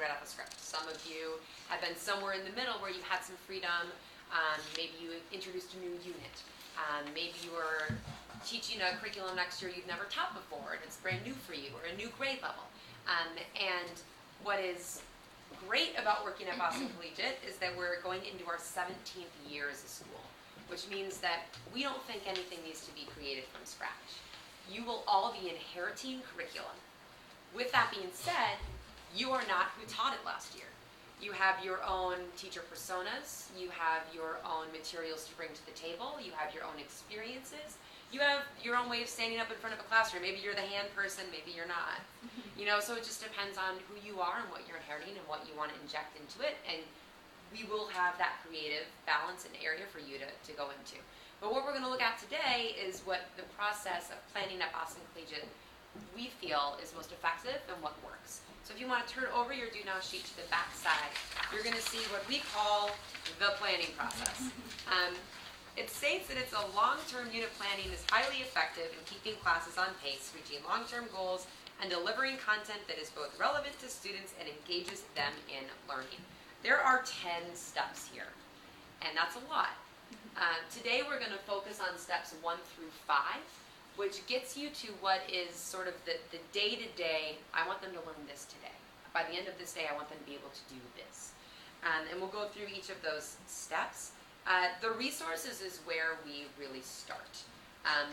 right off a script. Some of you have been somewhere in the middle where you've had some freedom. Maybe you introduced a new unit. Maybe you are teaching a curriculum next year you've never taught before, and it's brand new for you, or a new grade level. And what is great about working at Boston Collegiate is that we're going into our 17th year as a school, which means that we don't think anything needs to be created from scratch. You will all be inheriting curriculum. With that being said, you are not who taught it last year. You have your own teacher personas, you have your own materials to bring to the table, you have your own experiences, you have your own way of standing up in front of a classroom. Maybe you're the hand person, maybe you're not. So it just depends on who you are and what you're inheriting and what you want to inject into it, and we will have that creative balance and area for you to go into. But what we're going to look at today is what the process of planning at Boston Collegiate we feel is most effective and what works. So if you want to turn over your Do Now sheet to the back side, you're going to see what we call the planning process. It states that it's a long-term unit planning is highly effective in keeping classes on pace, reaching long-term goals, and delivering content that is both relevant to students and engages them in learning. There are 10 steps here, and that's a lot. Today we're going to focus on steps 1 through 5, which gets you to what is sort of the day-to-day, I want them to learn this today. By the end of this day, I want them to be able to do this. And we'll go through each of those steps. The resources is where we really start. I'm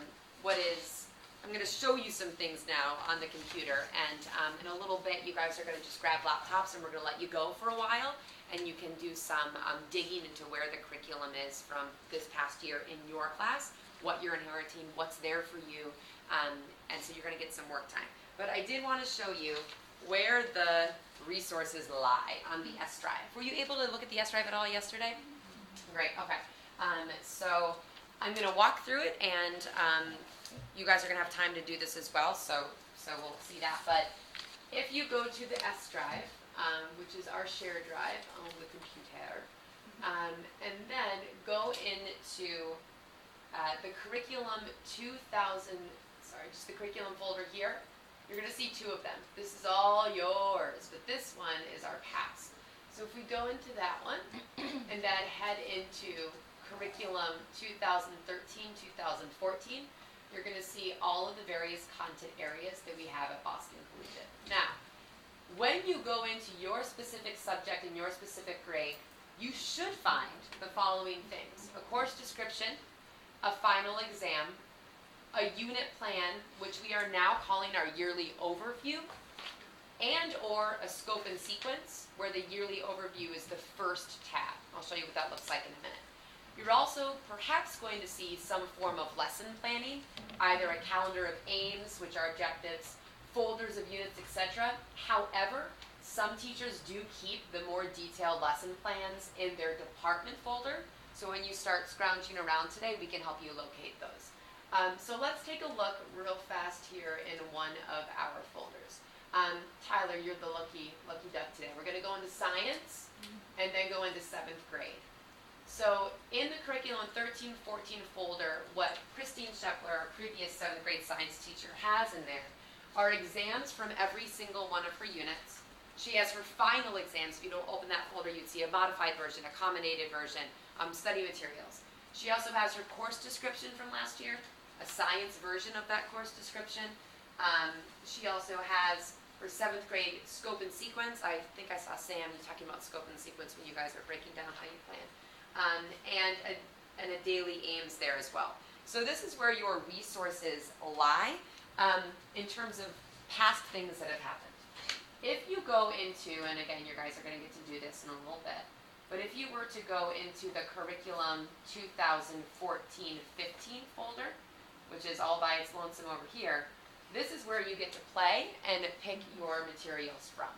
going to show you some things now on the computer, and in a little bit you guys are going to just grab laptops and we're going to let you go for a while, and you can do some digging into where the curriculum is from this past year in your class, what you're inheriting, what's there for you, and so you're going to get some work time. But I did want to show you where the resources lie on the S drive. Were you able to look at the S drive at all yesterday? Great, okay. So I'm going to walk through it, and you guys are going to have time to do this as well, so we'll see that. But if you go to the S drive, which is our shared drive on the computer, and then go into the curriculum 2000, just the curriculum folder here, you're going to see 2 of them. This is all yours, but this one is our past. So if we go into that one, and then head into curriculum 2013-2014, you're going to see all of the various content areas that we have at Boston Collegiate. Now, when you go into your specific subject and your specific grade, you should find the following things: a course description, a final exam, a unit plan, which we are now calling our yearly overview, and or a scope and sequence, where the yearly overview is the first tab. I'll show you what that looks like in a minute. You're also perhaps going to see some form of lesson planning, either a calendar of aims, which are objectives, folders of units, etc. However, some teachers do keep the more detailed lesson plans in their department folder, so when you start scrounging around today, we can help you locate those. So let's take a look real fast here in one of our folders. Tyler, you're the lucky duck today. We're going to go into science and then go into 7th grade. So in the curriculum 13-14 folder, what Christine Scheffler, our previous 7th grade science teacher, has in there are exams from every single one of her units. She has her final exams. If you don't open that folder, you'd see a modified version, a comminated version, study materials. She also has her course description from last year, a science version of that course description. She also has her 7th grade scope and sequence. I think I saw Sam talking about scope and sequence when you guys were breaking down how you plan. And a daily aims there as well. So this is where your resources lie in terms of past things that have happened. If you go into, and again, you guys are going to get to do this in a little bit, but if you were to go into the curriculum 2014-15 folder, which is all by its lonesome over here, this is where you get to play and pick your materials from.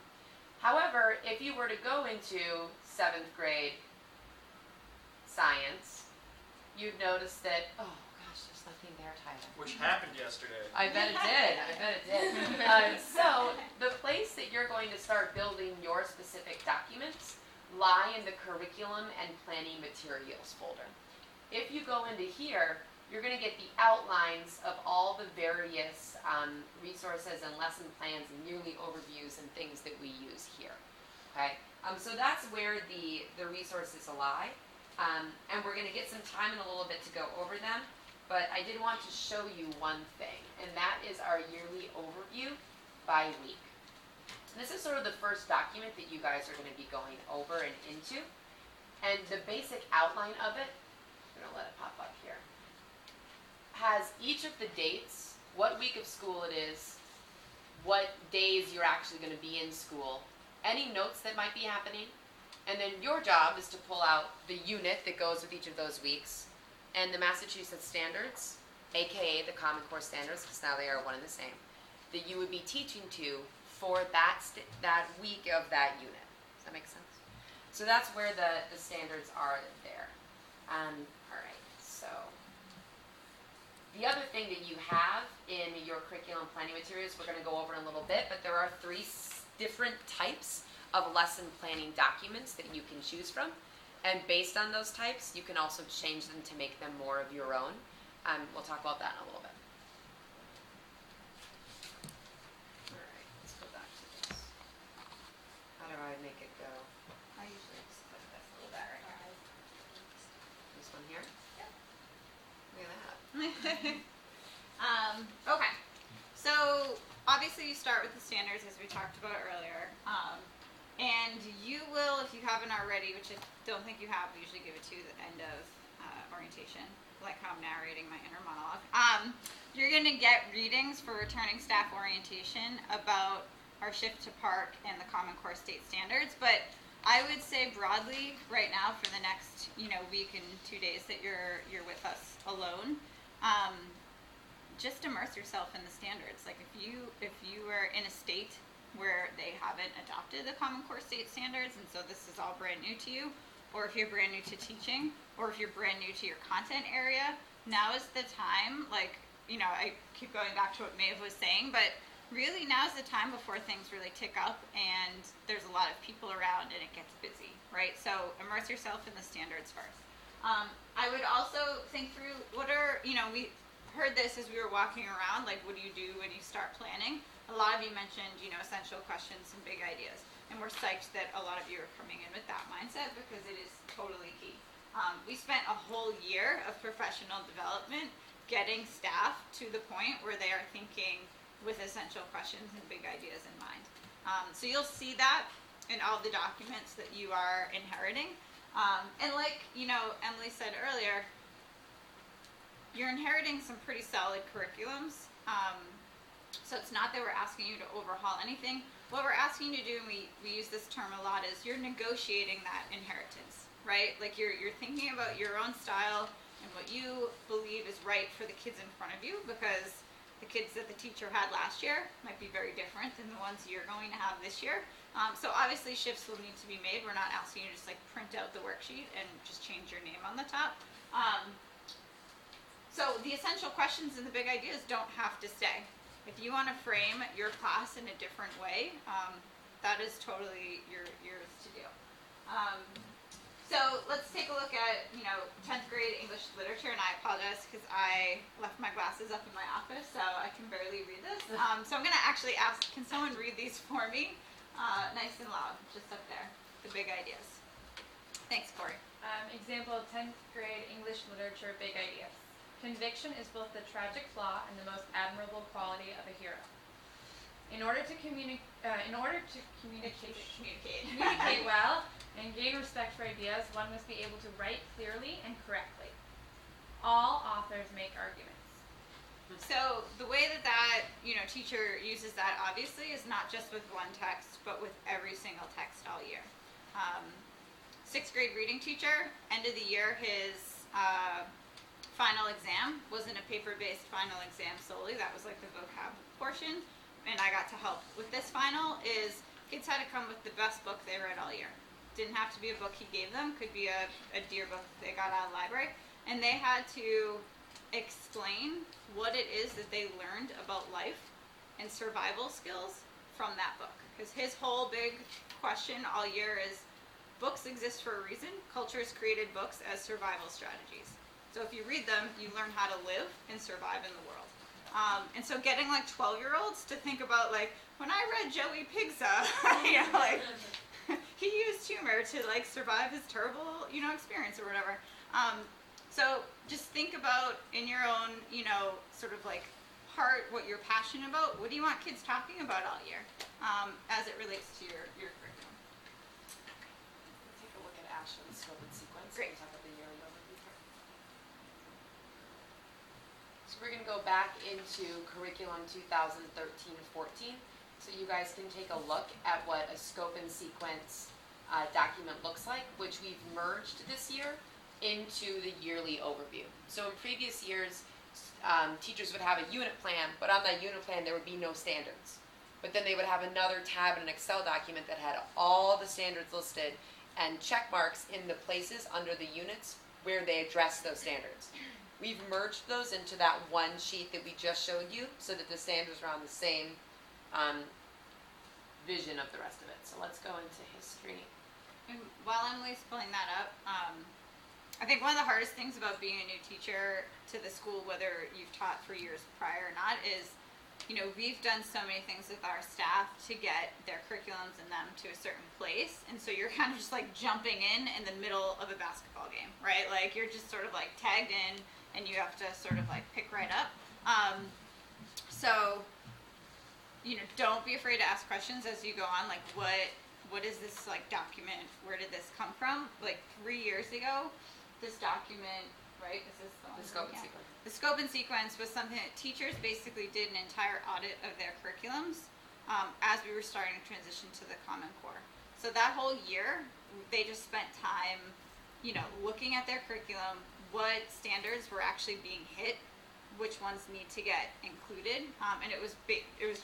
However, if you were to go into 7th grade science, you'd notice that, oh gosh, there's nothing there, Tyler. Which happened yesterday. I bet it did. So the place that you're going to start building your specific documents lie in the curriculum and planning materials folder. If you go into here, you're going to get the outlines of all the various resources and lesson plans and yearly overviews and things that we use here. So that's where the resources lie. And we're going to get some time in a little bit to go over them. But I did want to show you one thing, and that is our yearly overview by week. And this is sort of the first document that you guys are going to be going over and into. And the basic outline of it, I'm going to let it pop up here, has each of the dates, what week of school it is, what days you're actually going to be in school, any notes that might be happening, and then your job is to pull out the unit that goes with each of those weeks, and the Massachusetts standards, aka the Common Core standards, because now they are one and the same, that you would be teaching to for that week of that unit. Does that make sense? So that's where the standards are there. All right, so the other thing that you have in your curriculum planning materials, we're going to go over in a little bit, but there are 3 different types of lesson planning documents that you can choose from. And based on those types, you can also change them to make them more of your own. We'll talk about that in a little bit. All right, let's go back to this. How do I make it go? I usually just put this little bit right here. This one here? Yep. Look at that. Okay. So obviously you start with the standards as we talked about earlier. And you will, if you haven't already, which I don't think you have, we usually give it to you at the end of orientation, like how I'm narrating my inner monologue. You're going to get readings for returning staff orientation about our shift to PARCC and the Common Core state standards. But I would say broadly right now for the next week and 2 days that you're with us alone, just immerse yourself in the standards. Like if you are in a state where they haven't adopted the Common Core state standards, and so this is all brand new to you, or if you're brand new to teaching, or if you're brand new to your content area, now is the time, I keep going back to what Maeve was saying, but really now is the time before things really tick up and there's a lot of people around and it gets busy, right? So immerse yourself in the standards first. I would also think through we heard this as we were walking around, like what do you do when you start planning? A lot of you mentioned, essential questions and big ideas. And we're psyched that a lot of you are coming in with that mindset because it is totally key. We spent a whole year of professional development getting staff to the point where they are thinking with essential questions and big ideas in mind. So you'll see that in all the documents that you are inheriting. And like, Emily said earlier, you're inheriting some pretty solid curriculums. So it's not that we're asking you to overhaul anything. What we're asking you to do, and we use this term a lot, is you're negotiating that inheritance, right? Like you're thinking about your own style and what you believe is right for the kids in front of you, because the kids that the teacher had last year might be very different than the ones you're going to have this year. So obviously shifts will need to be made. We're not asking you to just print out the worksheet and just change your name on the top. So the essential questions and the big ideas don't have to stay. If you want to frame your class in a different way, that is totally yours to do. So let's take a look at 10th grade English literature, and I apologize because I left my glasses up in my office, so I can barely read this. So I'm going to actually ask, can someone read these for me, nice and loud, just up there, the big ideas. Thanks, Corey. Example, 10th grade English literature, big ideas. Conviction is both the tragic flaw and the most admirable quality of a hero. In order to communicate well and gain respect for ideas, one must be able to write clearly and correctly. All authors make arguments. So the way that teacher uses that obviously is not just with one text, but with every single text all year. 6th grade reading teacher, end of the year, his final exam wasn't a paper-based final exam solely. That was like the vocab portion, and I got to help with this final. Is kids had to come with the best book they read all year. Didn't have to be a book he gave them, could be a dear book they got out of the library, and they had to explain what it is that they learned about life and survival skills from that book. Because his whole big question all year is, books exist for a reason. Cultures created books as survival strategies. So if you read them, you learn how to live and survive in the world. And so getting 12-year-olds to think about when I read Joey Pigza, he used there to like survive his terrible, experience or whatever. So just think about in your own, sort of like heart what you're passionate about. What do you want kids talking about all year as it relates to your curriculum? Take a look at Ashlyn's scope and sequence. Great. We'll talk about the yearly overview here. So we're going to go back into curriculum 2013-14. So you guys can take a look at what a scope and sequence document looks like, which we've merged this year into the yearly overview. So in previous years, teachers would have a unit plan, but on that unit plan there would be no standards. But then they would have another tab in an Excel document that had all the standards listed and check marks in the places under the units where they address those standards. We've merged those into that one sheet that we just showed you so that the standards are on the same vision of the rest of it. So let's go into history. And while Emily's pulling that up, I think one of the hardest things about being a new teacher to the school, whether you've taught for years prior or not, is, we've done so many things with our staff to get their curriculums and them to a certain place. And so you're kind of just like jumping in the middle of a basketball game, right? Like you're just sort of like tagged in and you have to sort of like pick right up. So, don't be afraid to ask questions as you go on. Like what is this like document? Where did this come from? Like 3 years ago, this document, right? This is the one. The scope and sequence. The scope and sequence was something that teachers basically did an entire audit of their curriculums as we were starting to transition to the Common Core. So that whole year, they just spent time, looking at their curriculum, what standards were actually being hit, which ones need to get included, and it was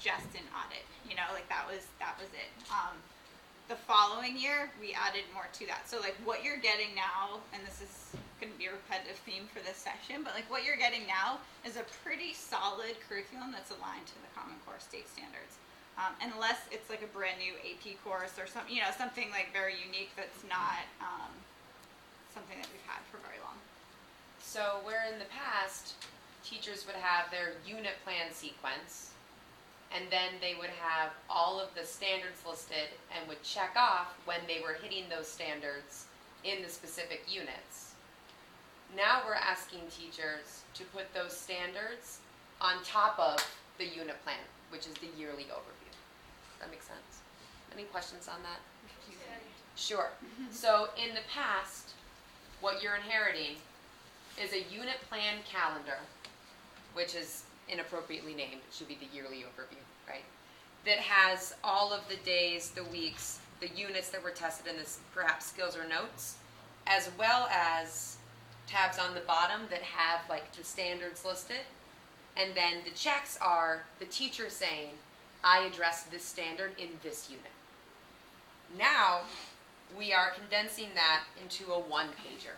just an audit. Like that was it. The following year, we added more to that. So like what you're getting now, and this is going to be a repetitive theme for this session, but like what you're getting now is a pretty solid curriculum that's aligned to the Common Core state standards. Unless it's like a brand new AP course or something, something like very unique that's not something that we've had for very long. So where in the past, teachers would have their unit plan sequence, and then they would have all of the standards listed and would check off when they were hitting those standards in the specific units. Now we're asking teachers to put those standards on top of the unit plan, which is the yearly overview. Does that make sense? Any questions on that? Sure. So in the past, what you're inheriting is a unit plan calendar, which is inappropriately named. It should be the yearly overview, right? That has all of the days, the weeks, the units that were tested in this, perhaps skills or notes, as well as tabs on the bottom that have like the standards listed. And then the checks are the teacher saying, I addressed this standard in this unit. Now, we are condensing that into a one-pager,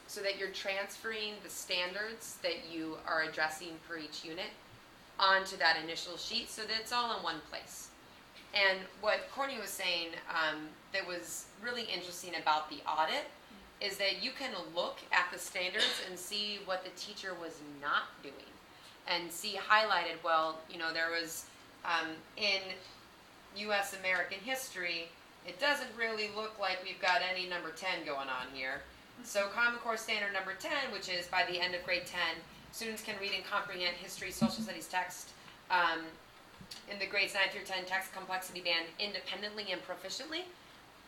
so that you're transferring the standards that you are addressing per each unit onto that initial sheet so that it's all in one place. And what Courtney was saying that was really interesting about the audit is that you can look at the standards and see what the teacher was not doing and see highlighted, well, there was in U.S. American history, it doesn't really look like we've got any number 10 going on here. So Common Core Standard number 10, which is by the end of grade 10, students can read and comprehend history, social studies text in the grades 9 through 10 text complexity band independently and proficiently.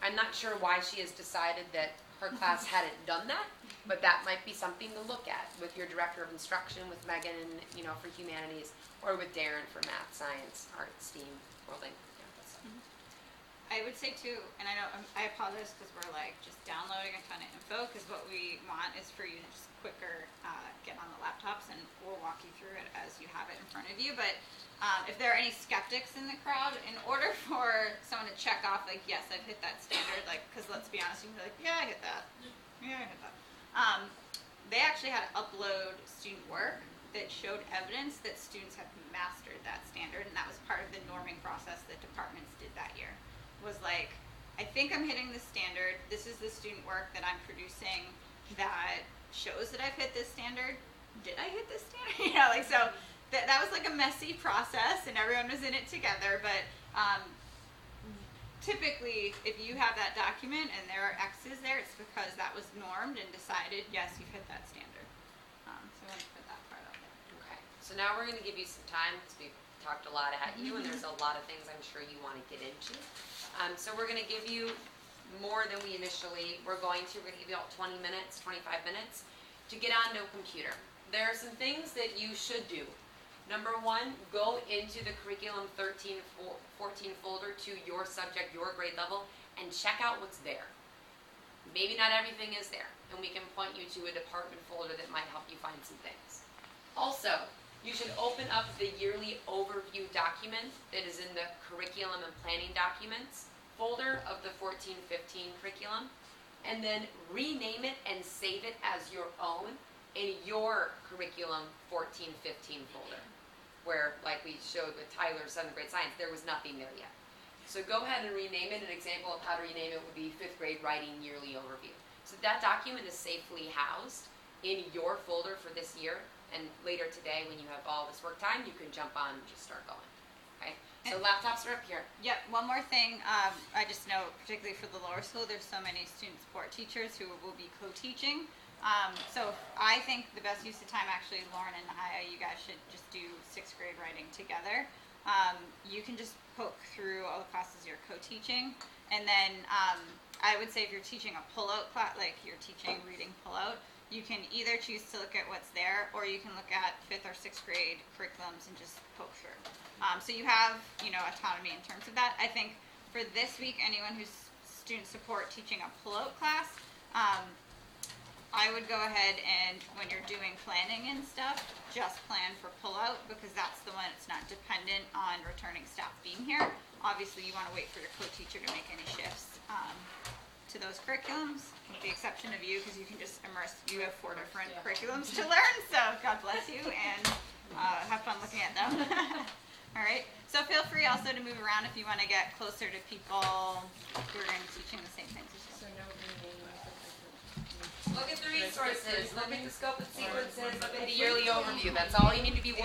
I'm not sure why she has decided that her class hadn't done that, but that might be something to look at with your director of instruction, with Megan, for humanities, or with Darren for math, science, art, STEAM, worlding. I would say too, and I apologize because we're like just downloading a ton of info, because what we want is for you to just quicker get on the laptops, and we'll walk you through it as you have it in front of you. But if there are any skeptics in the crowd, in order for someone to check off, like, yes, I've hit that standard, like, because let's be honest, you can be like, yeah, I hit that. Yeah, I hit that. They actually had to upload student work that showed evidence that students have mastered that standard, and that was part of the norming process that departments did that year. Was like, I think I'm hitting the standard. This is the student work that I'm producing that shows that I've hit this standard. Did I hit this standard? So that was like a messy process, and everyone was in it together. But typically, if you have that document and there are X's there, it's because that was normed and decided, yes, you've hit that standard. So I want to put that part out there. Okay, so now we're gonna give you some time, because we've talked a lot at you, and there's a lot of things I'm sure you wanna get into. So we're gonna give you more than we initially were going to. We're gonna give you about 20 minutes, 25 minutes to get onto a computer. There are some things that you should do. Number one, go into the curriculum 13, 14 folder to your subject, your grade level, and check out what's there. Maybe not everything is there, and we can point you to a department folder that might help you find some things. Also, you should open up the yearly overview document that is in the curriculum and planning documents folder of the 14-15 curriculum, and then rename it and save it as your own in your curriculum 14-15 folder, where, like we showed with Tyler's 7th grade science, there was nothing there yet. So go ahead and rename it. An example of how to rename it would be 5th grade writing yearly overview. So that document is safely housed in your folder for this year, and later today when you have all this work time, you can jump on and just start going. Okay? So laptops are up here. Yep, one more thing, I just know, particularly for the lower school, there's so many student support teachers who will be co-teaching. So I think the best use of time, actually, Lauren and Aya, you guys should just do 6th grade writing together. You can just poke through all the classes you're co-teaching, and then I would say if you're teaching a pull-out class, like you're teaching reading pull-out, you can either choose to look at what's there, or you can look at 5th or 6th grade curriculums and just poke through. So you have, autonomy in terms of that. I think for this week, anyone who's student support teaching a pull-out class, I would go ahead and when you're doing planning and stuff, just plan for pull-out, because that's the one that's not dependent on returning staff being here. Obviously, you want to wait for your co-teacher to make any shifts to those curriculums, with the exception of you, because you can just immerse. You have 4 different curriculums to learn, so God bless you, and have fun looking at them. All right, so feel free also to move around if you want to get closer to people who are going to be teaching the same things as you. So no renaming. Look at the resources, look at the scope and sequences, look at the yearly overview. That's all you need to be worried